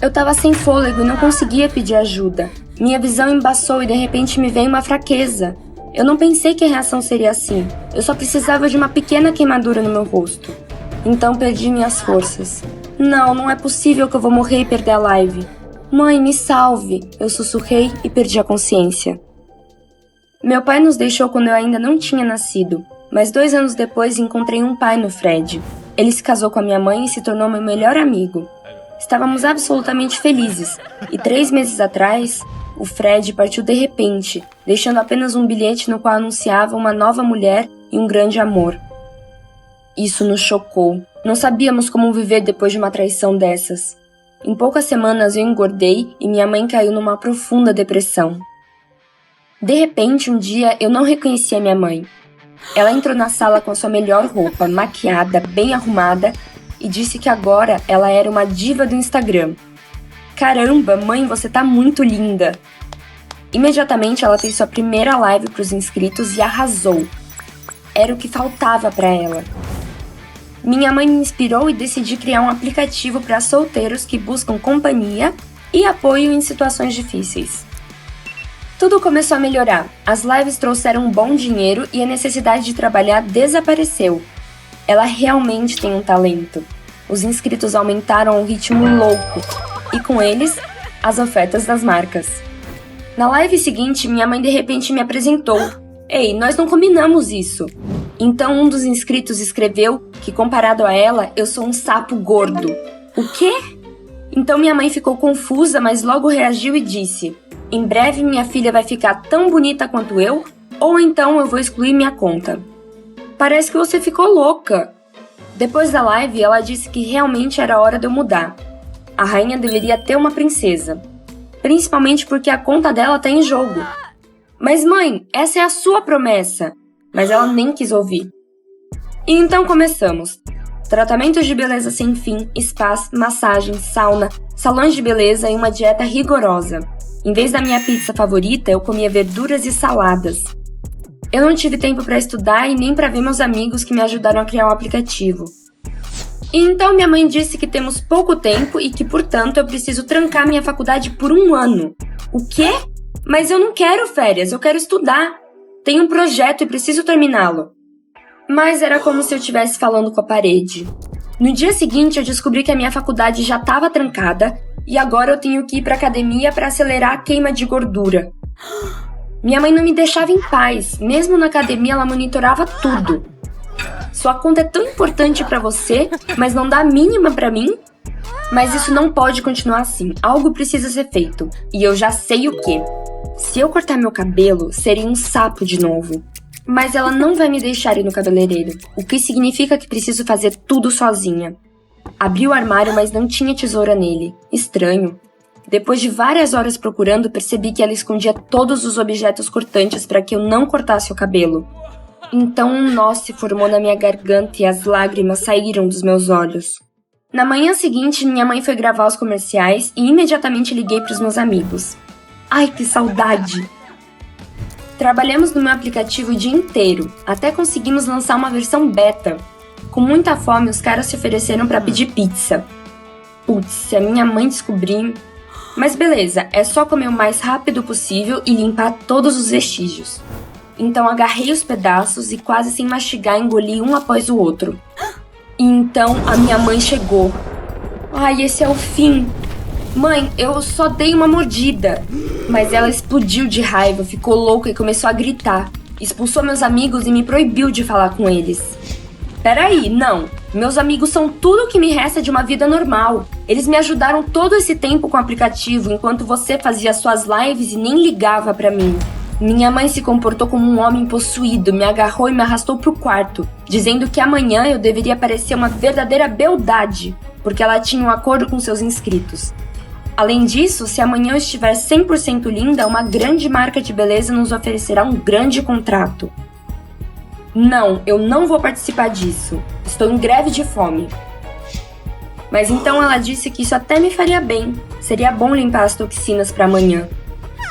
Eu tava sem fôlego e não conseguia pedir ajuda. Minha visão embaçou e de repente me veio uma fraqueza. Eu não pensei que a reação seria assim. Eu só precisava de uma pequena queimadura no meu rosto. Então perdi minhas forças. Não é possível que eu vou morrer e perder a live. Mãe, me salve! Eu sussurrei e perdi a consciência. Meu pai nos deixou quando eu ainda não tinha nascido, mas 2 anos depois encontrei um pai no Fred. Ele se casou com a minha mãe e se tornou meu melhor amigo. Estávamos absolutamente felizes, e 3 meses atrás, o Fred partiu de repente, deixando apenas um bilhete no qual anunciava uma nova mulher e um grande amor. Isso nos chocou. Não sabíamos como viver depois de uma traição dessas. Em poucas semanas eu engordei e minha mãe caiu numa profunda depressão. De repente, um dia, eu não reconheci a minha mãe. Ela entrou na sala com a sua melhor roupa, maquiada, bem arrumada, e disse que agora ela era uma diva do Instagram. Caramba, mãe, você tá muito linda! Imediatamente ela fez sua primeira live para os inscritos e arrasou. Era o que faltava para ela. Minha mãe me inspirou e decidi criar um aplicativo para solteiros que buscam companhia e apoio em situações difíceis. Tudo começou a melhorar. As lives trouxeram um bom dinheiro e a necessidade de trabalhar desapareceu. Ela realmente tem um talento. Os inscritos aumentaram um ritmo louco e com eles, as ofertas das marcas. Na live seguinte, minha mãe de repente me apresentou. Ei, nós não combinamos isso. Então um dos inscritos escreveu que comparado a ela, eu sou um sapo gordo. O quê? Então minha mãe ficou confusa, mas logo reagiu e disse: em breve minha filha vai ficar tão bonita quanto eu, ou então eu vou excluir minha conta. Parece que você ficou louca. Depois da live, ela disse que realmente era hora de eu mudar. A rainha deveria ter uma princesa. Principalmente porque a conta dela tá em jogo. Mas mãe, essa é a sua promessa. Mas ela nem quis ouvir. E então começamos. Tratamentos de beleza sem fim, spas, massagem, sauna, salões de beleza e uma dieta rigorosa. Em vez da minha pizza favorita, eu comia verduras e saladas. Eu não tive tempo para estudar e nem para ver meus amigos que me ajudaram a criar o aplicativo. E então minha mãe disse que temos pouco tempo e que, portanto, eu preciso trancar minha faculdade por 1 ano. O quê? Mas eu não quero férias, eu quero estudar. Tenho um projeto e preciso terminá-lo. Mas era como se eu estivesse falando com a parede. No dia seguinte, eu descobri que a minha faculdade já estava trancada e agora eu tenho que ir para a academia para acelerar a queima de gordura. Minha mãe não me deixava em paz. Mesmo na academia, ela monitorava tudo. Sua conta é tão importante para você, mas não dá a mínima para mim? Mas isso não pode continuar assim. Algo precisa ser feito. E eu já sei o quê. Se eu cortar meu cabelo, seria um sapo de novo. Mas ela não vai me deixar ir no cabeleireiro, o que significa que preciso fazer tudo sozinha. Abri o armário, mas não tinha tesoura nele. Estranho. Depois de várias horas procurando, percebi que ela escondia todos os objetos cortantes para que eu não cortasse o cabelo. Então um nó se formou na minha garganta e as lágrimas saíram dos meus olhos. Na manhã seguinte, minha mãe foi gravar os comerciais e imediatamente liguei para os meus amigos. Ai, que saudade! Trabalhamos no meu aplicativo o dia inteiro, até conseguimos lançar uma versão beta. Com muita fome, os caras se ofereceram para pedir pizza. Putz, se a minha mãe descobrir... Mas beleza, é só comer o mais rápido possível e limpar todos os vestígios. Então agarrei os pedaços e quase sem mastigar engoli um após o outro. E então a minha mãe chegou. Ai, esse é o fim. Mãe, eu só dei uma mordida. Mas ela explodiu de raiva, ficou louca e começou a gritar. Expulsou meus amigos e me proibiu de falar com eles. Peraí, não. Meus amigos são tudo o que me resta de uma vida normal. Eles me ajudaram todo esse tempo com o aplicativo, enquanto você fazia suas lives e nem ligava pra mim. Minha mãe se comportou como um homem possuído, me agarrou e me arrastou pro quarto, dizendo que amanhã eu deveria parecer uma verdadeira beldade, porque ela tinha um acordo com seus inscritos. Além disso, se amanhã eu estiver 100% linda, uma grande marca de beleza nos oferecerá um grande contrato. Não, eu não vou participar disso. Estou em greve de fome. Mas então ela disse que isso até me faria bem. Seria bom limpar as toxinas para amanhã.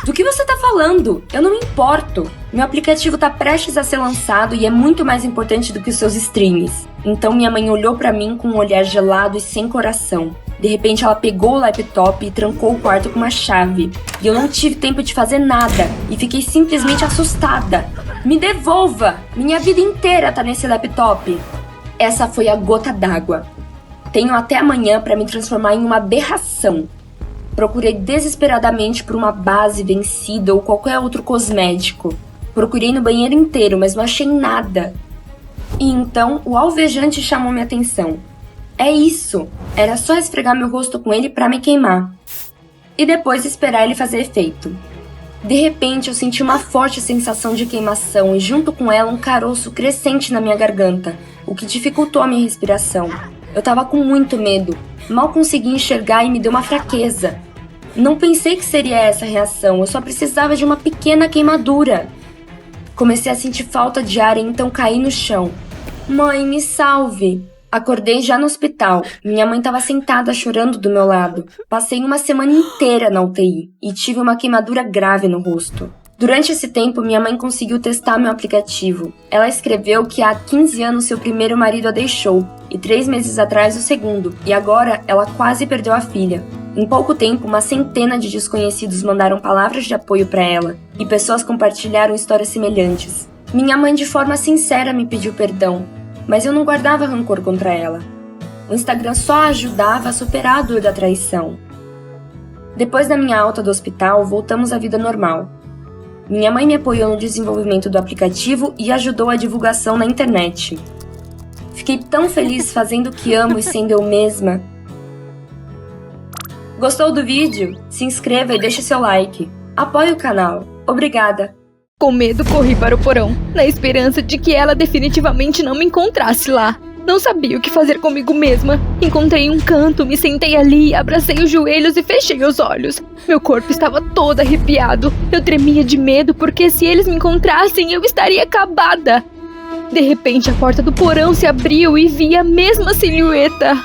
Do que você tá falando? Eu não me importo. Meu aplicativo tá prestes a ser lançado e é muito mais importante do que os seus streams. Então minha mãe olhou para mim com um olhar gelado e sem coração. De repente ela pegou o laptop e trancou o quarto com uma chave. E eu não tive tempo de fazer nada e fiquei simplesmente assustada. Me devolva! Minha vida inteira tá nesse laptop. Essa foi a gota d'água. Tenho até amanhã para me transformar em uma aberração. Procurei desesperadamente por uma base vencida ou qualquer outro cosmético. Procurei no banheiro inteiro, mas não achei nada. E então o alvejante chamou minha atenção. É isso! Era só esfregar meu rosto com ele para me queimar. E depois esperar ele fazer efeito. De repente eu senti uma forte sensação de queimação e junto com ela um caroço crescente na minha garganta, o que dificultou a minha respiração. Eu tava com muito medo, mal consegui enxergar e me deu uma fraqueza. Não pensei que seria essa a reação, eu só precisava de uma pequena queimadura. Comecei a sentir falta de ar e então caí no chão. Mãe, me salve! Acordei já no hospital. Minha mãe estava sentada chorando do meu lado. Passei uma semana inteira na UTI e tive uma queimadura grave no rosto. Durante esse tempo, minha mãe conseguiu testar meu aplicativo. Ela escreveu que há 15 anos seu primeiro marido a deixou e 3 meses atrás o segundo, e agora ela quase perdeu a filha. Em pouco tempo, uma centena de desconhecidos mandaram palavras de apoio para ela e pessoas compartilharam histórias semelhantes. Minha mãe de forma sincera me pediu perdão, mas eu não guardava rancor contra ela. O Instagram só ajudava a superar a dor da traição. Depois da minha alta do hospital, voltamos à vida normal. Minha mãe me apoiou no desenvolvimento do aplicativo e ajudou a divulgação na internet. Fiquei tão feliz fazendo o que amo e sendo eu mesma. Gostou do vídeo? Se inscreva e deixe seu like. Apoie o canal. Obrigada! Com medo, corri para o porão, na esperança de que ela definitivamente não me encontrasse lá. Não sabia o que fazer comigo mesma. Encontrei um canto, me sentei ali, abracei os joelhos e fechei os olhos. Meu corpo estava todo arrepiado. Eu tremia de medo porque se eles me encontrassem, eu estaria acabada. De repente, a porta do porão se abriu e vi a mesma silhueta.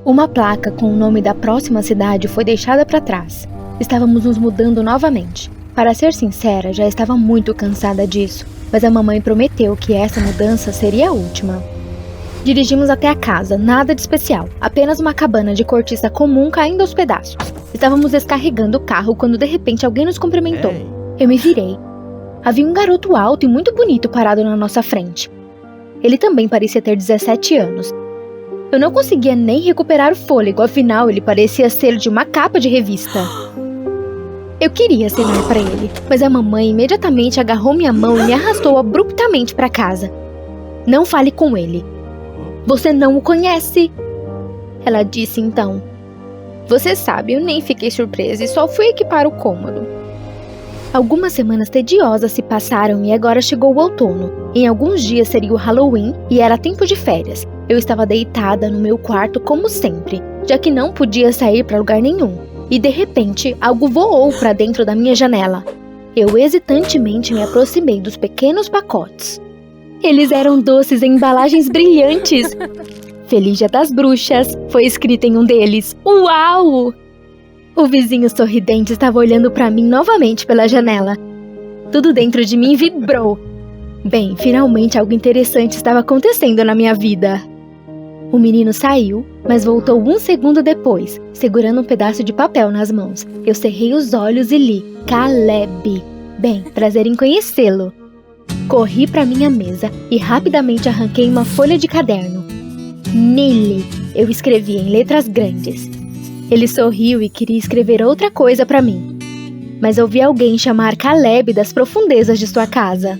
Uma placa com o nome da próxima cidade foi deixada para trás. Estávamos nos mudando novamente. Para ser sincera, já estava muito cansada disso, mas a mamãe prometeu que essa mudança seria a última. Dirigimos até a casa, nada de especial, apenas uma cabana de cortiça comum caindo aos pedaços. Estávamos descarregando o carro quando de repente alguém nos cumprimentou. Eu me virei. Havia um garoto alto e muito bonito parado na nossa frente. Ele também parecia ter 17 anos. Eu não conseguia nem recuperar o fôlego, afinal ele parecia ser de uma capa de revista. Eu queria acenar para ele, mas a mamãe imediatamente agarrou minha mão e me arrastou abruptamente para casa. Não fale com ele. Você não o conhece. Ela disse então. Você sabe, eu nem fiquei surpresa e só fui equipar o cômodo. Algumas semanas tediosas se passaram e agora chegou o outono. Em alguns dias seria o Halloween e era tempo de férias. Eu estava deitada no meu quarto como sempre, já que não podia sair para lugar nenhum. E de repente, algo voou para dentro da minha janela. Eu hesitantemente me aproximei dos pequenos pacotes. Eles eram doces em embalagens brilhantes. Feliz Dia das Bruxas, foi escrito em um deles. Uau! O vizinho sorridente estava olhando para mim novamente pela janela. Tudo dentro de mim vibrou. Bem, finalmente algo interessante estava acontecendo na minha vida. O menino saiu, mas voltou um segundo depois, segurando um pedaço de papel nas mãos. Eu cerrei os olhos e li, Caleb. Bem, prazer em conhecê-lo. Corri para minha mesa e rapidamente arranquei uma folha de caderno. Nele, eu escrevi em letras grandes. Ele sorriu e queria escrever outra coisa para mim. Mas ouvi alguém chamar Caleb das profundezas de sua casa.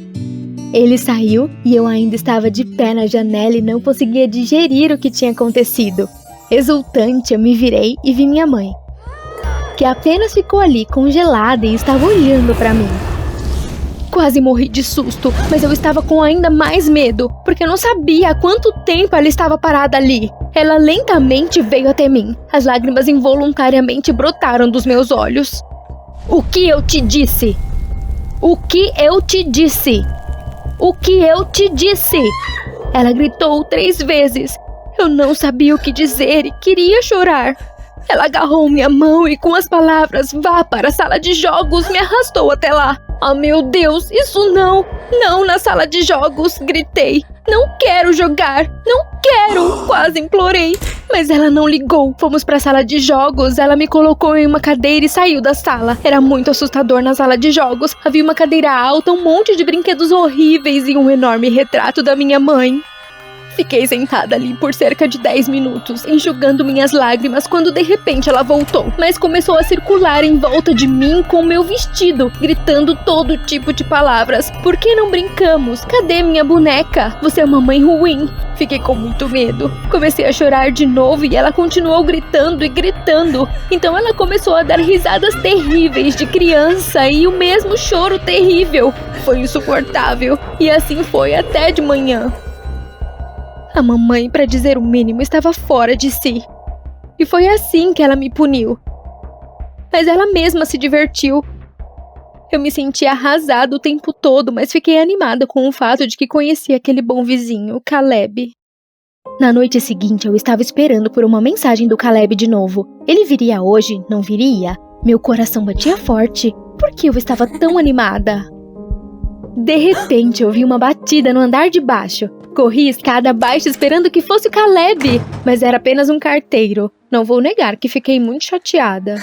Ele saiu e eu ainda estava de pé na janela e não conseguia digerir o que tinha acontecido. Exultante, eu me virei e vi minha mãe, que apenas ficou ali congelada e estava olhando para mim. Quase morri de susto, mas eu estava com ainda mais medo, porque eu não sabia há quanto tempo ela estava parada ali. Ela lentamente veio até mim. As lágrimas involuntariamente brotaram dos meus olhos. O que eu te disse? O que eu te disse? O que eu te disse? Ela gritou 3 vezes. Eu não sabia o que dizer e queria chorar. Ela agarrou minha mão e com as palavras "vá para a sala de jogos" me arrastou até lá. Oh meu Deus, isso não! Não na sala de jogos, gritei. Não quero jogar, não quero, quase implorei. Mas ela não ligou. Fomos pra sala de jogos, ela me colocou em uma cadeira e saiu da sala. Era muito assustador na sala de jogos. Havia uma cadeira alta, um monte de brinquedos horríveis e um enorme retrato da minha mãe. Fiquei sentada ali por cerca de 10 minutos, enxugando minhas lágrimas, quando de repente ela voltou. Mas começou a circular em volta de mim com meu vestido, gritando todo tipo de palavras. Por que não brincamos? Cadê minha boneca? Você é uma mãe ruim. Fiquei com muito medo. Comecei a chorar de novo e ela continuou gritando e gritando. Então ela começou a dar risadas terríveis de criança e o mesmo choro terrível. Foi insuportável. E assim foi até de manhã. A mamãe, para dizer o mínimo, estava fora de si. E foi assim que ela me puniu. Mas ela mesma se divertiu. Eu me senti arrasada o tempo todo, mas fiquei animada com o fato de que conhecia aquele bom vizinho, Caleb. Na noite seguinte, eu estava esperando por uma mensagem do Caleb de novo. Ele viria hoje? Não viria? Meu coração batia forte. Por que eu estava tão animada? De repente, eu vi uma batida no andar de baixo. Corri escada abaixo esperando que fosse o Caleb, mas era apenas um carteiro. Não vou negar que fiquei muito chateada.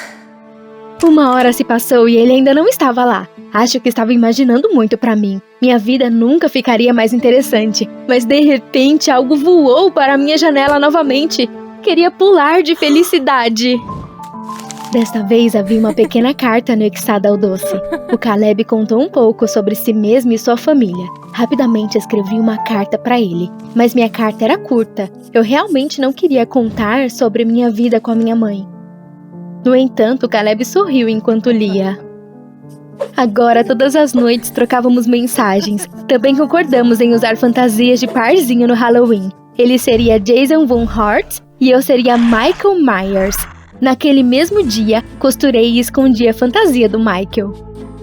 1 hora se passou e ele ainda não estava lá. Acho que estava imaginando muito pra mim. Minha vida nunca ficaria mais interessante. Mas de repente algo voou para a minha janela novamente. Queria pular de felicidade. Desta vez havia uma pequena carta anexada ao doce. O Caleb contou um pouco sobre si mesmo e sua família. Rapidamente escrevi uma carta para ele, mas minha carta era curta. Eu realmente não queria contar sobre minha vida com a minha mãe. No entanto, Caleb sorriu enquanto lia. Agora, todas as noites, trocávamos mensagens. Também concordamos em usar fantasias de parzinho no Halloween. Ele seria Jason Von Hart e eu seria Michael Myers. Naquele mesmo dia, costurei e escondi a fantasia do Michael.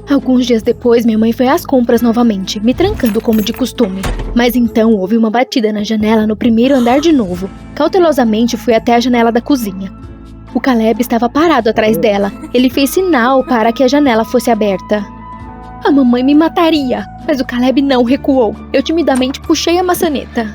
Alguns dias depois, minha mãe foi às compras novamente, me trancando como de costume. Mas então houve uma batida na janela no primeiro andar de novo. Cautelosamente fui até a janela da cozinha. O Caleb estava parado atrás dela. Ele fez sinal para que a janela fosse aberta. A mamãe me mataria, mas o Caleb não recuou. Eu timidamente puxei a maçaneta.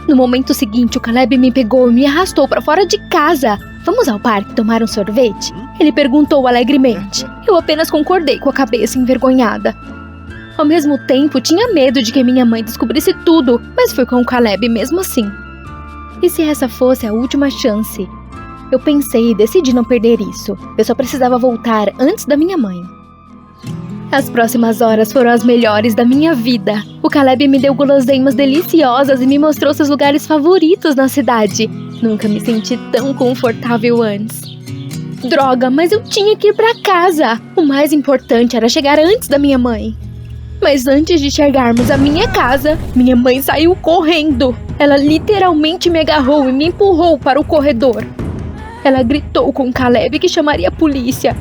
No momento seguinte, o Caleb me pegou e me arrastou para fora de casa. Vamos ao parque tomar um sorvete? Ele perguntou alegremente. Eu apenas concordei com a cabeça envergonhada. Ao mesmo tempo, tinha medo de que minha mãe descobrisse tudo, mas fui com o Caleb mesmo assim. E se essa fosse a última chance? Eu pensei e decidi não perder isso. Eu só precisava voltar antes da minha mãe. As próximas horas foram as melhores da minha vida. O Caleb me deu guloseimas deliciosas e me mostrou seus lugares favoritos na cidade. Nunca me senti tão confortável antes. Droga, mas eu tinha que ir pra casa. O mais importante era chegar antes da minha mãe. Mas antes de chegarmos à minha casa, minha mãe saiu correndo. Ela literalmente me agarrou e me empurrou para o corredor. Ela gritou com Caleb que chamaria a polícia.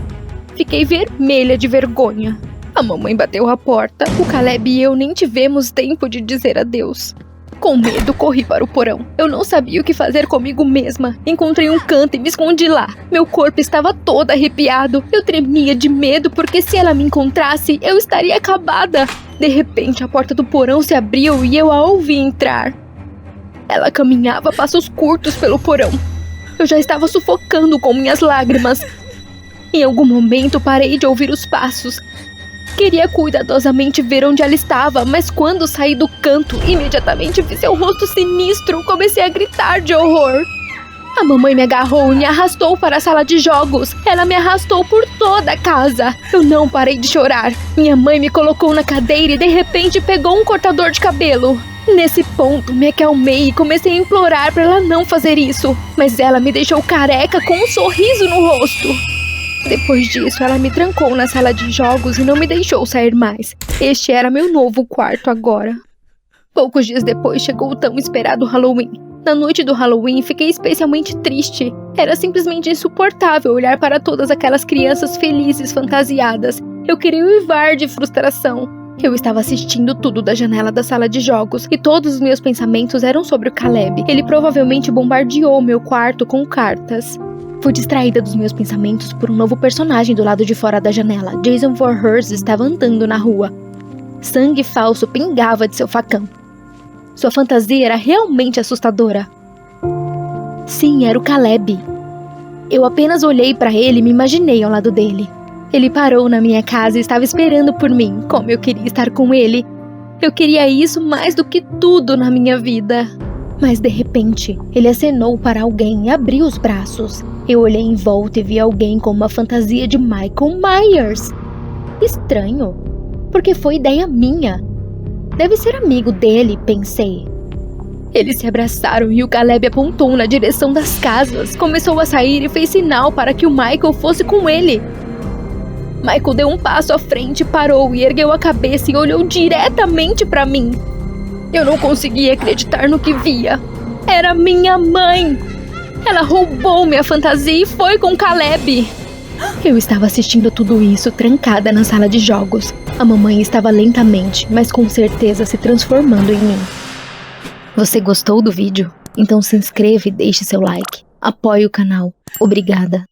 Fiquei vermelha de vergonha. A mamãe bateu a porta. O Caleb e eu nem tivemos tempo de dizer adeus. Com medo, corri para o porão. Eu não sabia o que fazer comigo mesma. Encontrei um canto e me escondi lá. Meu corpo estava todo arrepiado. Eu tremia de medo porque se ela me encontrasse, eu estaria acabada. De repente, a porta do porão se abriu e eu a ouvi entrar. Ela caminhava a passos curtos pelo porão. Eu já estava sufocando com minhas lágrimas. Em algum momento, parei de ouvir os passos. Queria cuidadosamente ver onde ela estava, mas quando saí do canto, imediatamente vi seu rosto sinistro. Comecei a gritar de horror. A mamãe me agarrou e me arrastou para a sala de jogos. Ela me arrastou por toda a casa. Eu não parei de chorar. Minha mãe me colocou na cadeira e de repente pegou um cortador de cabelo. Nesse ponto, me acalmei e comecei a implorar para ela não fazer isso. Mas ela me deixou careca com um sorriso no rosto. Depois disso, ela me trancou na sala de jogos e não me deixou sair mais. Este era meu novo quarto agora. Poucos dias depois, chegou o tão esperado Halloween. Na noite do Halloween, fiquei especialmente triste. Era simplesmente insuportável olhar para todas aquelas crianças felizes fantasiadas. Eu queria uivar de frustração. Eu estava assistindo tudo da janela da sala de jogos e todos os meus pensamentos eram sobre o Caleb. Ele provavelmente bombardeou meu quarto com cartas. Fui distraída dos meus pensamentos por um novo personagem do lado de fora da janela. Jason Voorhees estava andando na rua. Sangue falso pingava de seu facão. Sua fantasia era realmente assustadora. Sim, era o Caleb. Eu apenas olhei pra ele e me imaginei ao lado dele. Ele parou na minha casa e estava esperando por mim. Como eu queria estar com ele. Eu queria isso mais do que tudo na minha vida. Mas de repente, ele acenou para alguém e abriu os braços. Eu olhei em volta e vi alguém com uma fantasia de Michael Myers. Estranho, porque foi ideia minha. Deve ser amigo dele, pensei. Eles se abraçaram e o Caleb apontou na direção das casas. Começou a sair e fez sinal para que o Michael fosse com ele. Michael deu um passo à frente, parou e ergueu a cabeça e olhou diretamente para mim. Eu não conseguia acreditar no que via. Era minha mãe! Ela roubou minha fantasia e foi com Caleb. Eu estava assistindo tudo isso trancada na sala de jogos. A mamãe estava lentamente, mas com certeza se transformando em mim. Você gostou do vídeo? Então se inscreva e deixe seu like. Apoie o canal. Obrigada.